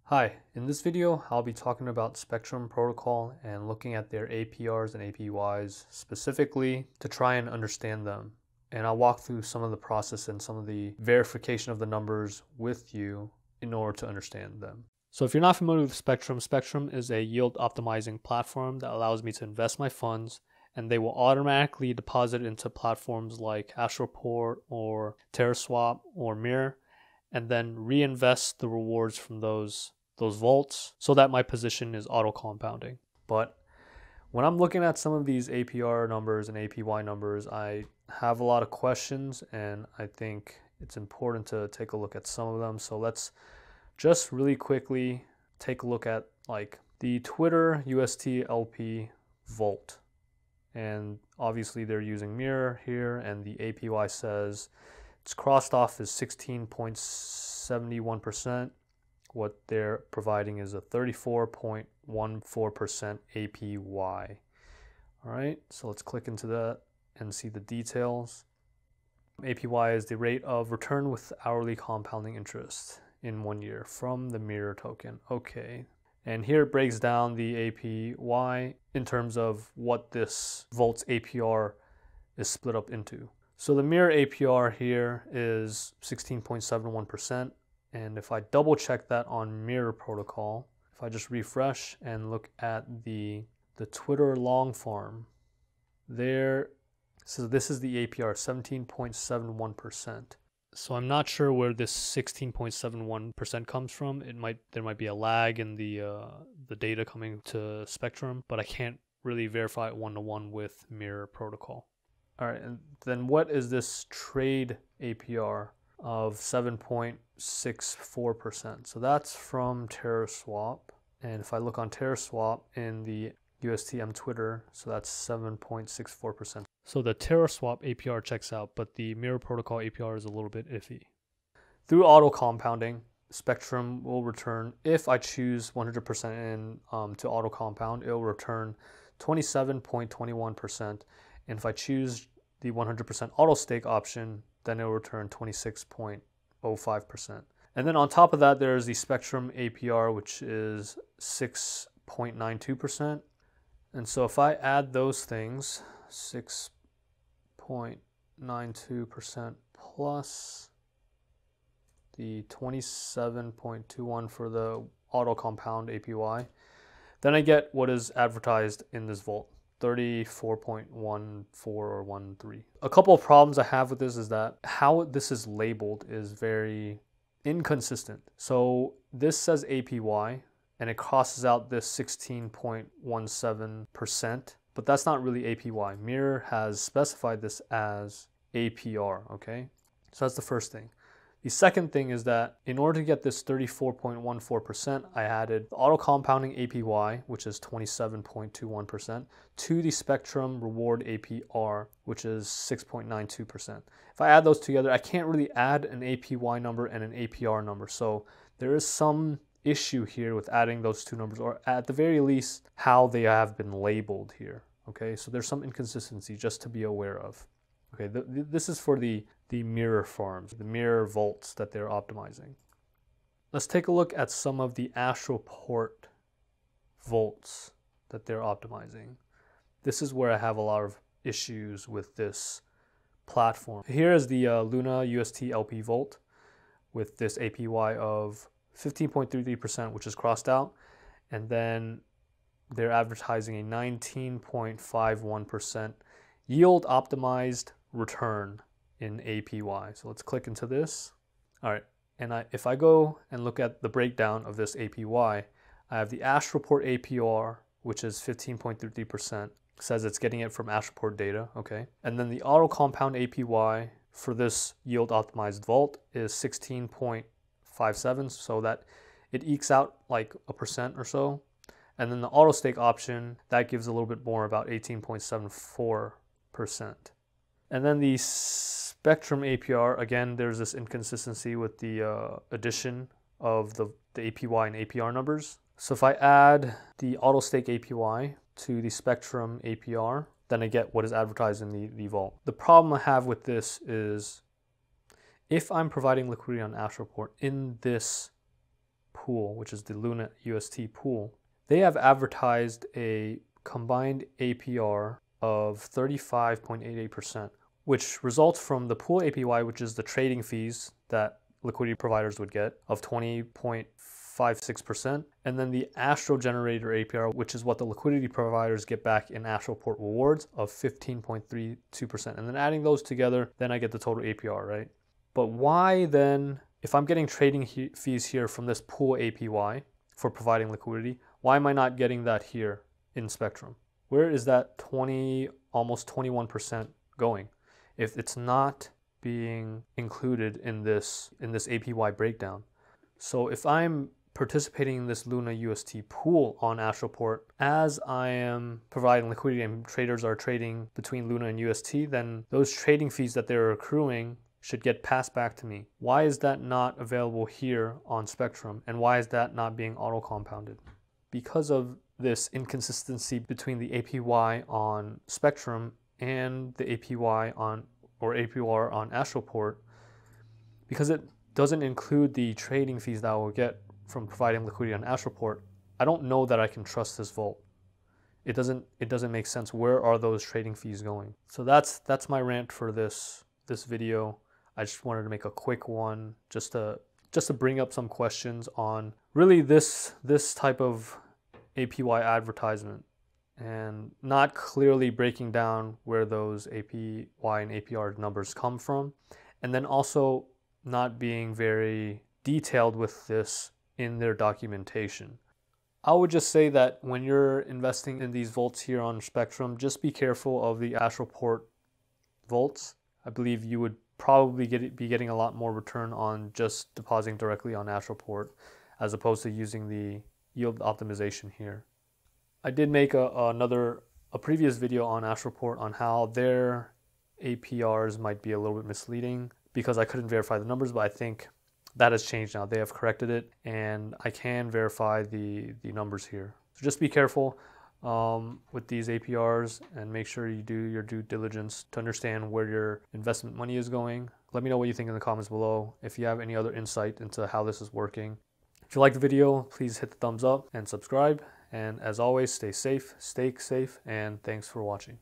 Hi, in this video I'll be talking about Spectrum protocol and looking at their APRs and APYs specifically to try and understand them. And I'll walk through some of the process and some of the verification of the numbers with you in order to understand them. So if you're not familiar with Spectrum, Spectrum is a yield optimizing platform that allows me to invest my funds, and they will automatically deposit into platforms like Astroport or TerraSwap or Mirror, and then reinvest the rewards from those vaults so that my position is auto compounding. But when I'm looking at some of these APR numbers and APY numbers, I have a lot of questions, and I think it's important to take a look at some of them. So let's just really quickly take a look at like the Twitter UST LP vault. And obviously they're using Mirror here, and the APY says it's crossed off as 16.71%. What they're providing is a 34.14% APY. All right, so let's click into that and see the details. APY is the rate of return with hourly compounding interest in 1 year from the Mirror token. Okay, and here it breaks down the APY in terms of what this Volt's APR is split up into. So the Mirror APR here is 16.71%. And if I double check that on Mirror protocol, if I just refresh and look at the Twitter long form, there, so this is the APR, 17.71%. So I'm not sure where this 16.71% comes from. There might be a lag in the data coming to Spectrum, but I can't really verify it one-to-one with Mirror protocol. All right, and then what is this trade APR of 7.64%? So that's from TerraSwap. And if I look on TerraSwap in the USTM Twitter, so that's 7.64%. So the TerraSwap APR checks out, but the Mirror protocol APR is a little bit iffy. Through auto compounding, Spectrum will return, if I choose 100% in to auto compound, it will return 27.21%. And if I choose the 100% auto stake option, then it will return 26.05%. And then on top of that, there's the Spectrum APR, which is 6.92%. And so if I add those things, 6.92% plus the 27.21 for the auto compound APY, then I get what is advertised in this vault. 34.14 or 13. A couple of problems I have with this is that how this is labeled is very inconsistent. So this says APY and it crosses out this 16.17%, but that's not really APY. Mirror has specified this as APR, okay? So that's the first thing. The second thing is that in order to get this 34.14%, I added the auto compounding APY, which is 27.21%, to the Spectrum reward APR, which is 6.92%. If I add those together, I can't really add an APY number and an APR number. So there is some issue here with adding those two numbers, or at the very least, how they have been labeled here. Okay, so there's some inconsistency just to be aware of. Okay, this is for the Mirror farms, the Mirror vaults that they're optimizing. Let's take a look at some of the Astroport vaults that they're optimizing. This is where I have a lot of issues with this platform. Here is the Luna UST LP vault with this APY of 15.33%, which is crossed out, and then they're advertising a 19.51% yield optimized return in APY. So let's click into this. All right, and if I go and look at the breakdown of this APY, I have the Astroport APR, which is 15.33%, says it's getting it from Astroport data, okay? And then the auto compound APY for this yield optimized vault is 16.57, so that it ekes out like 1% or so. And then the auto stake option, that gives a little bit more, about 18.74%. And then the Spectrum APR, again, there's this inconsistency with the addition of the APY and APR numbers. So if I add the auto stake APY to the Spectrum APR, then I get what is advertised in the vault. The problem I have with this is if I'm providing liquidity on Astroport in this pool, which is the Luna UST pool, they have advertised a combined APR of 35.88%, which results from the pool APY, which is the trading fees that liquidity providers would get, of 20.56%, and then the Astro generator APR, which is what the liquidity providers get back in Astroport rewards, of 15.32%. And then adding those together, then I get the total APR, right? But why then, if I'm getting trading fees here from this pool APY for providing liquidity, why am I not getting that here in Spectrum? Where is that almost 21% going if it's not being included in this APY breakdown? So if I'm participating in this Luna UST pool on Astroport, as I am providing liquidity and traders are trading between Luna and UST, then those trading fees that they're accruing should get passed back to me. Why is that not available here on Spectrum? And why is that not being auto-compounded? Because of this inconsistency between the APY on Spectrum and the APY on, or APR on Astroport, because it doesn't include the trading fees that I will get from providing liquidity on Astroport, I don't know that I can trust this vault. It doesn't make sense. Where are those trading fees going? So that's my rant for this video. I just wanted to make a quick one just to bring up some questions on really this type of APY advertisement, and not clearly breaking down where those APY and APR numbers come from, and then also not being very detailed with this in their documentation. I would just say that when you're investing in these vaults here on Spectrum, just be careful of the Astroport vaults. I believe you would probably be getting a lot more return on just depositing directly on Astroport as opposed to using the yield optimization here. I did make a previous video on Astroport on how their APRs might be a little bit misleading because I couldn't verify the numbers, but I think that has changed now. They have corrected it and I can verify the numbers here. So just be careful with these APRs and make sure you do your due diligence to understand where your investment money is going. Let me know what you think in the comments below if you have any other insight into how this is working. If you liked the video, please hit the thumbs up and subscribe. And as always, stay safe, and thanks for watching.